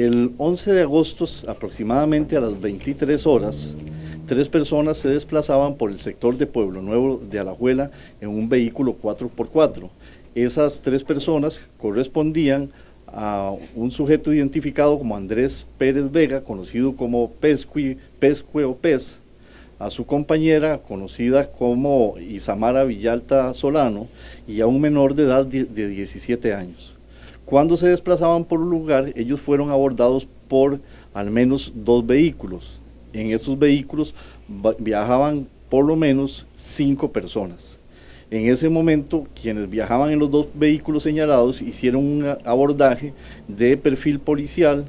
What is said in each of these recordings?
El 11 de agosto, aproximadamente a las 23 horas, tres personas se desplazaban por el sector de Pueblo Nuevo de Alajuela en un vehículo 4x4. Esas tres personas correspondían a un sujeto identificado como Andrés Pérez Vega, conocido como Pesque o Pez, a su compañera conocida como Isamara Villalta Solano y a un menor de edad de 17 años. Cuando se desplazaban por un lugar, ellos fueron abordados por al menos dos vehículos. En esos vehículos viajaban por lo menos 5 personas. En ese momento, quienes viajaban en los dos vehículos señalados hicieron un abordaje de perfil policial.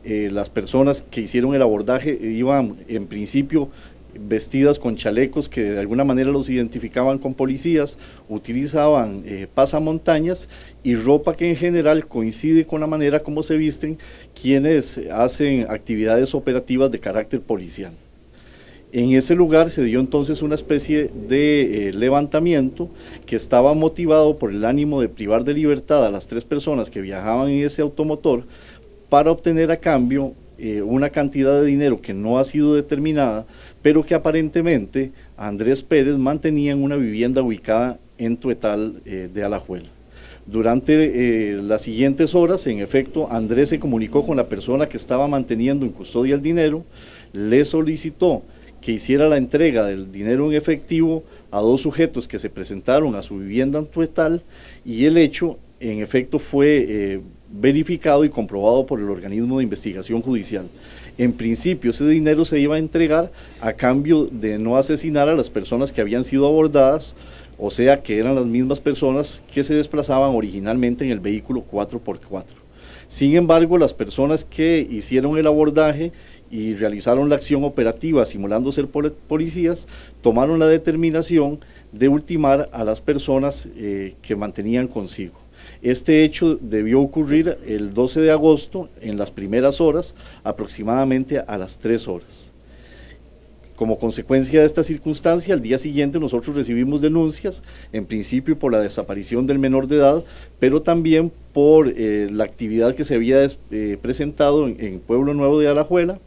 Las personas que hicieron el abordaje iban en principio vestidas con chalecos que de alguna manera los identificaban con policías, utilizaban pasamontañas y ropa que en general coincide con la manera como se visten quienes hacen actividades operativas de carácter policial. En ese lugar se dio entonces una especie de levantamiento que estaba motivado por el ánimo de privar de libertad a las tres personas que viajaban en ese automotor para obtener a cambio una cantidad de dinero que no ha sido determinada, pero que aparentemente Andrés Pérez mantenía en una vivienda ubicada en Tuetal de Alajuela. Durante las siguientes horas, en efecto, Andrés se comunicó con la persona que estaba manteniendo en custodia el dinero, le solicitó que hiciera la entrega del dinero en efectivo a dos sujetos que se presentaron a su vivienda en Tuetal, y el hecho en efecto fue verificado y comprobado por el organismo de investigación judicial. En principio ese dinero se iba a entregar a cambio de no asesinar a las personas que habían sido abordadas, o sea que eran las mismas personas que se desplazaban originalmente en el vehículo 4x4. Sin embargo, las personas que hicieron el abordaje y realizaron la acción operativa simulando ser policías, tomaron la determinación de ultimar a las personas que mantenían consigo. Este hecho debió ocurrir el 12 de agosto en las primeras horas, aproximadamente a las 3 horas. Como consecuencia de esta circunstancia, al día siguiente nosotros recibimos denuncias, en principio por la desaparición del menor de edad, pero también por la actividad que se había presentado en Pueblo Nuevo de Alajuela.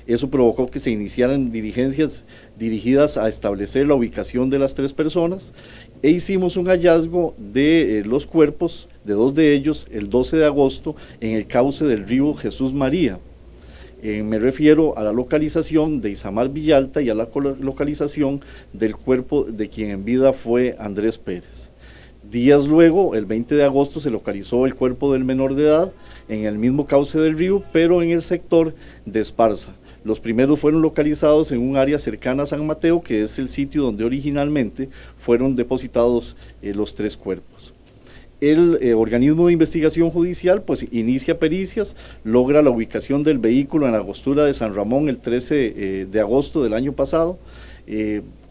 Eso provocó que se iniciaran diligencias dirigidas a establecer la ubicación de las tres personas e hicimos un hallazgo de los cuerpos de dos de ellos el 12 de agosto en el cauce del río Jesús María. Me refiero a la localización de Isamar Villalta y a la localización del cuerpo de quien en vida fue Andrés Pérez. Días luego, el 20 de agosto, se localizó el cuerpo del menor de edad en el mismo cauce del río, pero en el sector de Esparza. Los primeros fueron localizados en un área cercana a San Mateo, que es el sitio donde originalmente fueron depositados los tres cuerpos. El organismo de investigación judicial pues inicia pericias, logra la ubicación del vehículo en la Angostura de San Ramón el 13 de agosto del año pasado,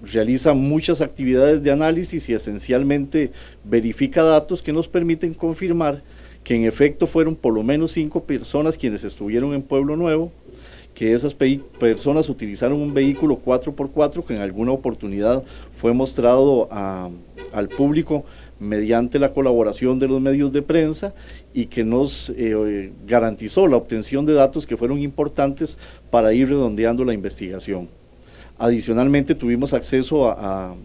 realiza muchas actividades de análisis y esencialmente verifica datos que nos permiten confirmar que en efecto fueron por lo menos 5 personas quienes estuvieron en Pueblo Nuevo, que esas personas utilizaron un vehículo 4x4 que en alguna oportunidad fue mostrado al público mediante la colaboración de los medios de prensa y que nos garantizó la obtención de datos que fueron importantes para ir redondeando la investigación. Adicionalmente tuvimos acceso a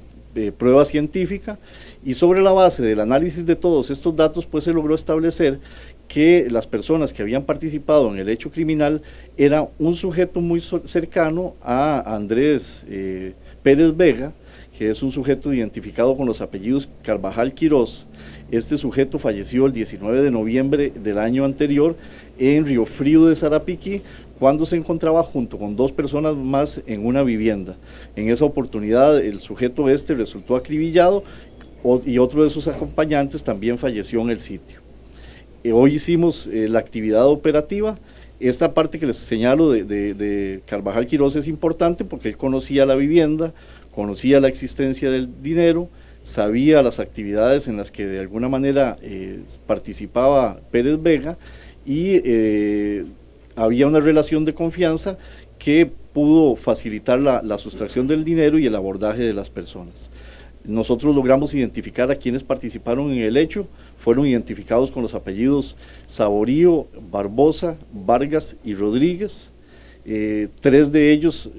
prueba científica y sobre la base del análisis de todos estos datos pues se logró establecer que las personas que habían participado en el hecho criminal era un sujeto muy cercano a Andrés Pérez Vega, que es un sujeto identificado con los apellidos Carvajal Quiroz. Este sujeto falleció el 19 de noviembre del año anterior en Río Frío de Sarapiquí, cuando se encontraba junto con 2 personas más en una vivienda. En esa oportunidad el sujeto resultó acribillado y otro de sus acompañantes también falleció en el sitio. Hoy hicimos la actividad operativa. Esta parte que les señalo de Carvajal Quiroz es importante porque él conocía la vivienda, conocía la existencia del dinero, sabía las actividades en las que de alguna manera participaba Pérez Vega y había una relación de confianza que pudo facilitar la sustracción del dinero y el abordaje de las personas. Nosotros logramos identificar a quienes participaron en el hecho, fueron identificados con los apellidos Saborío, Barbosa, Vargas y Rodríguez. 3 de ellos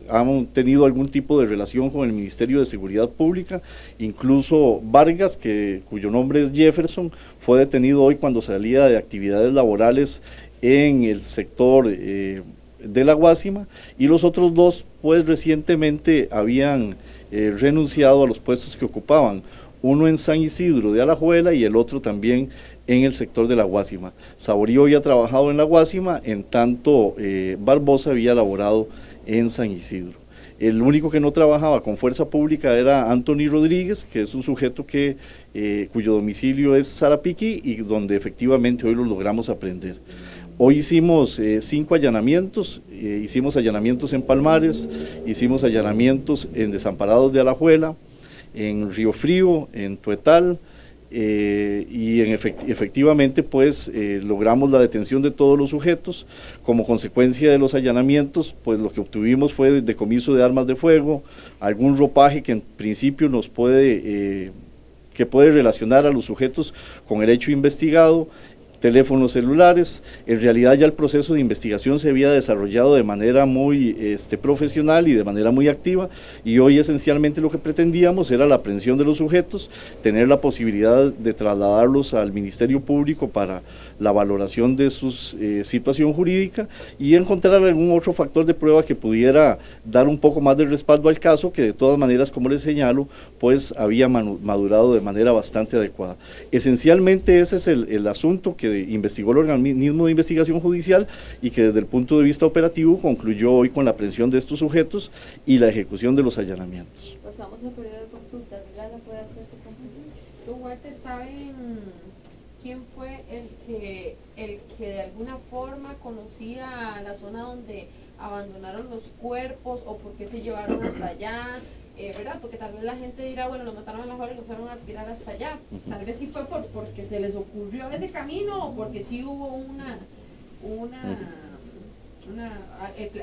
han tenido algún tipo de relación con el Ministerio de Seguridad Pública, incluso Vargas, cuyo nombre es Jefferson, fue detenido hoy cuando salía de actividades laborales en el sector de La Guásima, y los otros 2 pues recientemente habían renunciado a los puestos que ocupaban, uno en San Isidro de Alajuela y el otro también en el sector de La Guásima. Saborío había trabajado en La Guásima, en tanto Barbosa había laborado en San Isidro. El único que no trabajaba con fuerza pública era Anthony Rodríguez, que es un sujeto cuyo domicilio es Sarapiquí y donde efectivamente hoy lo logramos aprender. Hoy hicimos 5 allanamientos, hicimos allanamientos en Palmares, hicimos allanamientos en Desamparados de Alajuela, en Río Frío, en Tuetal, y efectivamente pues logramos la detención de todos los sujetos. Como consecuencia de los allanamientos, pues lo que obtuvimos fue decomiso de armas de fuego, algún ropaje que en principio nos puede relacionar a los sujetos con el hecho investigado, teléfonos celulares. En realidad ya el proceso de investigación se había desarrollado de manera muy profesional y de manera muy activa, y hoy esencialmente lo que pretendíamos era la aprehensión de los sujetos, tener la posibilidad de trasladarlos al Ministerio Público para la valoración de su situación jurídica y encontrar algún otro factor de prueba que pudiera dar un poco más de respaldo al caso, que de todas maneras, como les señalo, pues había madurado de manera bastante adecuada. Esencialmente ese es el asunto que investigó el organismo de investigación judicial y que desde el punto de vista operativo concluyó hoy con la aprehensión de estos sujetos y la ejecución de los allanamientos. Pasamos al periodo de consulta. ¿Lala puede hacer su consulta? Don Walter, ¿saben quién fue el que de alguna forma conocía la zona donde abandonaron los cuerpos o por qué se llevaron hasta allá? ¿Verdad? Porque tal vez la gente dirá, bueno, lo mataron a la hora y lo fueron a tirar hasta allá. Tal vez sí fue porque se les ocurrió ese camino o porque sí hubo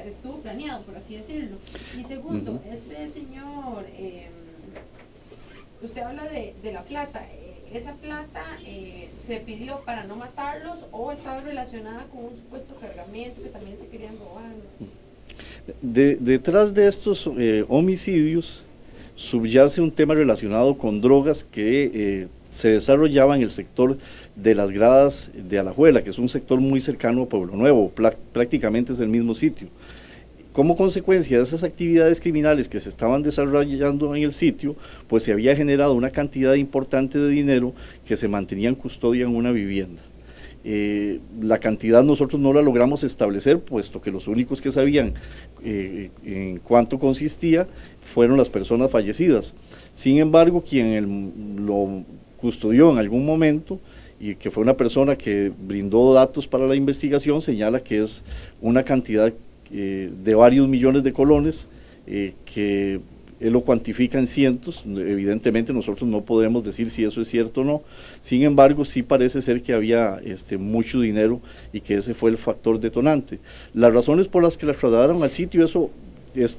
estuvo planeado, por así decirlo. Y segundo, este señor, usted habla de la plata. ¿Esa plata se pidió para no matarlos o estaba relacionada con un supuesto cargamento que también se querían robar? Detrás de estos homicidios subyace un tema relacionado con drogas que se desarrollaba en el sector de las gradas de Alajuela, que es un sector muy cercano a Pueblo Nuevo, prácticamente es el mismo sitio. Como consecuencia de esas actividades criminales que se estaban desarrollando en el sitio, pues se había generado una cantidad importante de dinero que se mantenía en custodia en una vivienda. La cantidad nosotros no la logramos establecer, puesto que los únicos que sabían en cuánto consistía fueron las personas fallecidas. Sin embargo, quien lo custodió en algún momento, y que fue una persona que brindó datos para la investigación, señala que es una cantidad de varios millones de colones, que él lo cuantifica en cientos. Evidentemente nosotros no podemos decir si eso es cierto o no, sin embargo sí parece ser que había mucho dinero y que ese fue el factor detonante. Las razones por las que la trasladaron al sitio, eso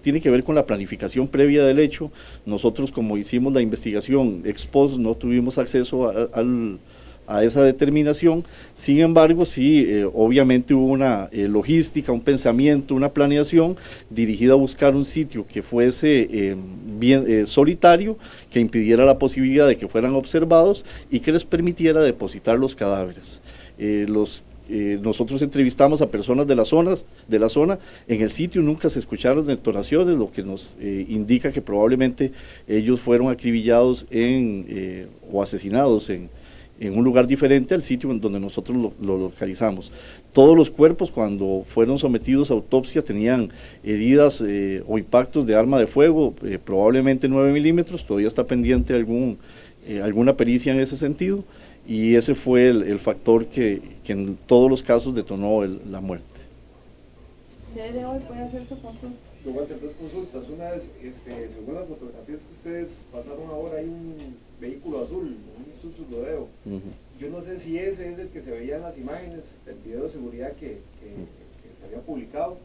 tiene que ver con la planificación previa del hecho. Nosotros, como hicimos la investigación ex post, no tuvimos acceso a esa determinación. Sin embargo, sí, obviamente hubo una logística, un pensamiento, una planeación dirigida a buscar un sitio que fuese bien solitario, que impidiera la posibilidad de que fueran observados y que les permitiera depositar los cadáveres. Nosotros entrevistamos a personas de la zona, en el sitio nunca se escucharon detonaciones, lo que nos indica que probablemente ellos fueron acribillados o asesinados en un lugar diferente al sitio en donde nosotros lo localizamos. Todos los cuerpos, cuando fueron sometidos a autopsia, tenían heridas o impactos de arma de fuego, probablemente 9 milímetros, todavía está pendiente alguna pericia en ese sentido, y ese fue el factor que en todos los casos detonó la muerte. Desde hoy puede hacer su consulta. Yo voy a hacer 2 consultas. Una es, según las fotografías que ustedes pasaron ahora, hay un vehículo azul, un Isuzu Rodeo. Yo no sé si ese es el que se veía en las imágenes del video de seguridad que se había publicado.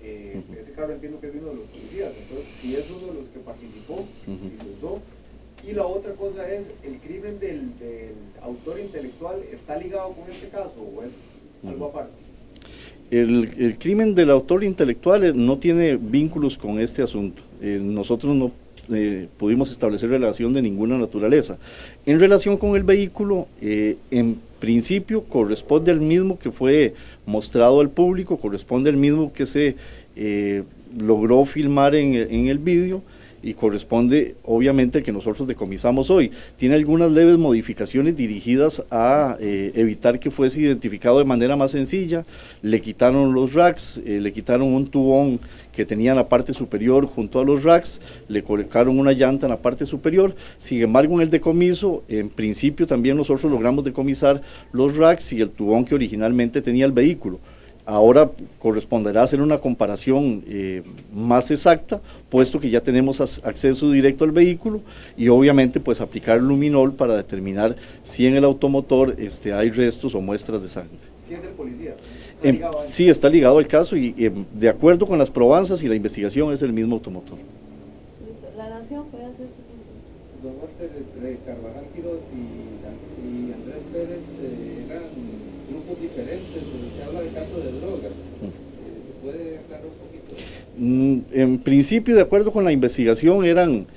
ese carro entiendo que es uno de los policías, entonces si es uno de los que participó, si se usó. Y la otra cosa es, ¿el crimen del autor intelectual está ligado con este caso o es algo aparte? El crimen del autor intelectual no tiene vínculos con este asunto. Nosotros no pudimos establecer relación de ninguna naturaleza. En relación con el vehículo, en principio corresponde al mismo que fue mostrado al público, corresponde al mismo que se logró filmar en el vídeo, y corresponde obviamente al que nosotros decomisamos hoy. Tiene algunas leves modificaciones dirigidas a evitar que fuese identificado de manera más sencilla. Le quitaron los racks, le quitaron un tubón que tenía en la parte superior junto a los racks, le colocaron una llanta en la parte superior. Sin embargo, en el decomiso, en principio también nosotros logramos decomisar los racks y el tubón que originalmente tenía el vehículo. Ahora corresponderá hacer una comparación más exacta, puesto que ya tenemos acceso directo al vehículo, y obviamente pues aplicar luminol para determinar si en el automotor hay restos o muestras de sangre. ¿Sí es del policía? Sí, está ligado al caso y de acuerdo con las probanzas y la investigación es el mismo automotor. La Nación puede hacer... Don Walter Carvajal Quiroz y Andrés Pérez eran grupos diferentes, se habla de caso de drogas. ¿Se puede aclarar un poquito? En principio, de acuerdo con la investigación, eran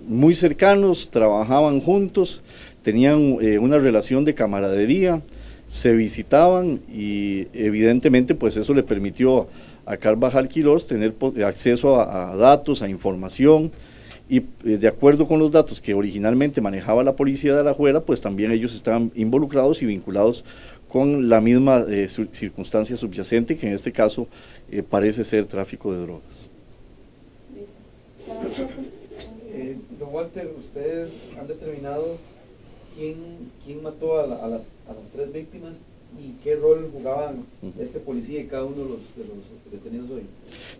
muy cercanos, trabajaban juntos, tenían una relación de camaradería, se visitaban y evidentemente pues eso le permitió a Carvajal Quiroz tener acceso a datos, a información, y de acuerdo con los datos que originalmente manejaba la policía de Alajuela, pues también ellos estaban involucrados y vinculados con la misma circunstancia subyacente, que en este caso parece ser tráfico de drogas. Don Walter, ustedes han determinado quién mató a las tres víctimas y qué rol jugaban este policía y cada uno de los detenidos hoy.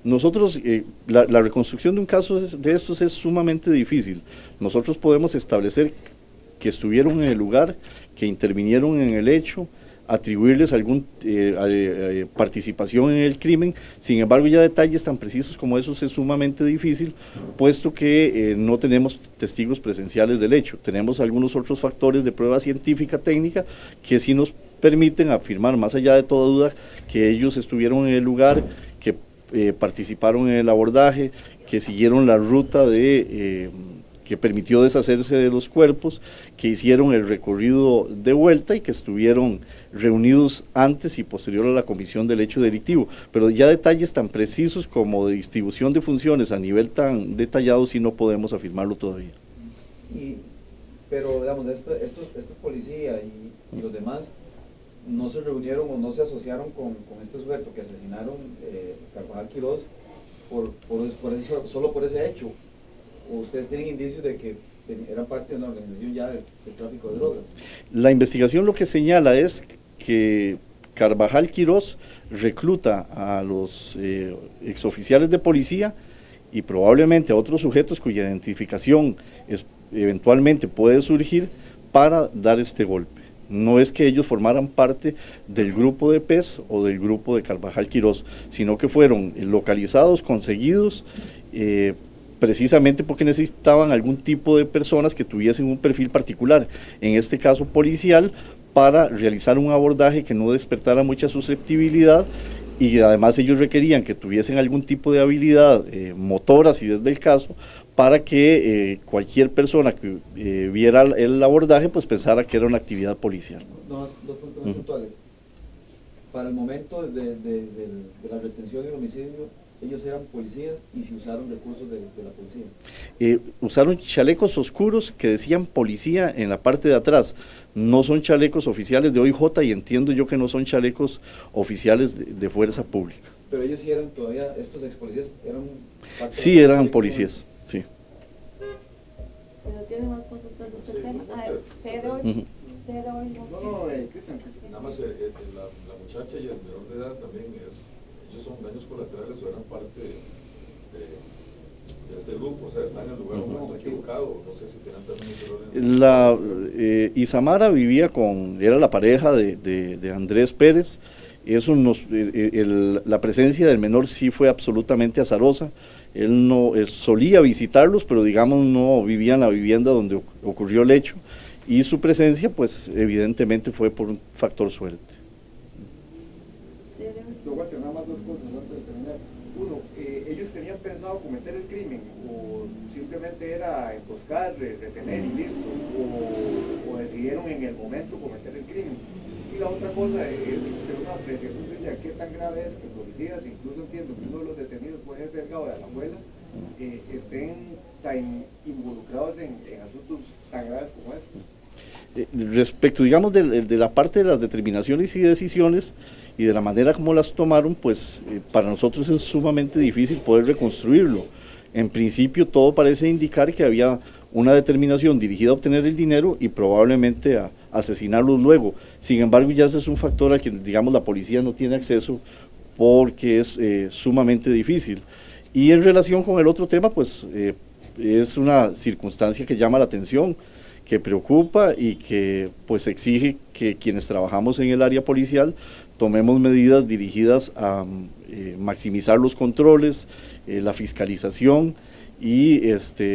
Nosotros, la reconstrucción de un caso de estos es sumamente difícil. Nosotros podemos establecer que estuvieron en el lugar, que intervinieron en el hecho, atribuirles alguna participación en el crimen. Sin embargo, ya detalles tan precisos como esos es sumamente difícil, puesto que no tenemos testigos presenciales del hecho. Tenemos algunos otros factores de prueba científica técnica que sí nos permiten afirmar, más allá de toda duda, que ellos estuvieron en el lugar, que participaron en el abordaje, que siguieron la ruta que permitió deshacerse de los cuerpos, que hicieron el recorrido de vuelta y que estuvieron reunidos antes y posterior a la comisión del hecho delictivo. Pero ya detalles tan precisos como de distribución de funciones a nivel tan detallado sí no podemos afirmarlo todavía. Pero digamos, esta policía y los demás no se reunieron o no se asociaron con este sujeto que asesinaron Carvajal Quiroz solo por ese hecho. ¿O ustedes tienen indicios de que era parte de una organización ya de tráfico de drogas? La investigación lo que señala es que Carvajal Quiroz recluta a los exoficiales de policía y probablemente a otros sujetos cuya identificación eventualmente puede surgir para dar este golpe. No es que ellos formaran parte del grupo de PES o del grupo de Carvajal Quiroz, sino que fueron localizados, conseguidos, precisamente porque necesitaban algún tipo de personas que tuviesen un perfil particular, en este caso policial, para realizar un abordaje que no despertara mucha susceptibilidad, y además ellos requerían que tuviesen algún tipo de habilidad motora, si es del caso, para que cualquier persona que viera el abordaje pues pensara que era una actividad policial. Dos puntos más puntuales. Para el momento de la retención y el homicidio, ellos eran policías y se usaron recursos de la policía. Usaron chalecos oscuros que decían policía en la parte de atrás. No son chalecos oficiales de OIJ y entiendo yo que no son chalecos oficiales de fuerza pública. Pero ellos sí eran todavía, estos ex policías eran... Sí, eran policías, sí. Si no tiene más consultas de este tema, cero hoy. No, Cristian. Nada más la muchacha y el menor de edad también ellos son daños colaterales o eran parte de este grupo, o sea, están en el lugar un momento equivocado, no sé si tienen también ese rol. Isamara vivía era la pareja de Andrés Pérez, Eso la presencia del menor sí fue absolutamente azarosa. Él no solía visitarlos, pero digamos no vivía en la vivienda donde ocurrió el hecho, y su presencia pues evidentemente fue por un factor suerte. Don Walter, nada más dos cosas antes de terminar. Uno, ¿ellos tenían pensado cometer el crimen o simplemente era emboscar, retener y listo? ¿O decidieron en el momento cometer el crimen? Y la otra cosa es una apreciación suya, ¿qué tan grave es que policías, incluso entiendo que uno de los detenidos puede ser Delgado de Alajuela, estén tan involucrados en asuntos tan graves como estos? Respecto, digamos, de la parte de las determinaciones y decisiones y de la manera como las tomaron, pues para nosotros es sumamente difícil poder reconstruirlo. En principio todo parece indicar que había una determinación dirigida a obtener el dinero y probablemente a asesinarlos luego. Sin embargo, ya ese es un factor al que, digamos, la policía no tiene acceso porque es sumamente difícil. Y en relación con el otro tema, pues es una circunstancia que llama la atención, que preocupa y que pues exige que quienes trabajamos en el área policial tomemos medidas dirigidas a maximizar los controles, la fiscalización y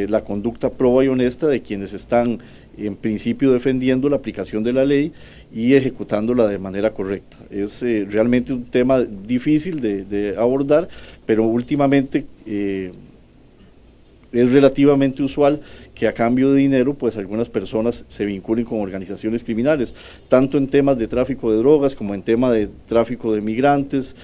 la conducta proba y honesta de quienes están en principio defendiendo la aplicación de la ley y ejecutándola de manera correcta. Es realmente un tema difícil de abordar, pero últimamente es relativamente usual que a cambio de dinero pues algunas personas se vinculen con organizaciones criminales, tanto en temas de tráfico de drogas como en temas de tráfico de migrantes,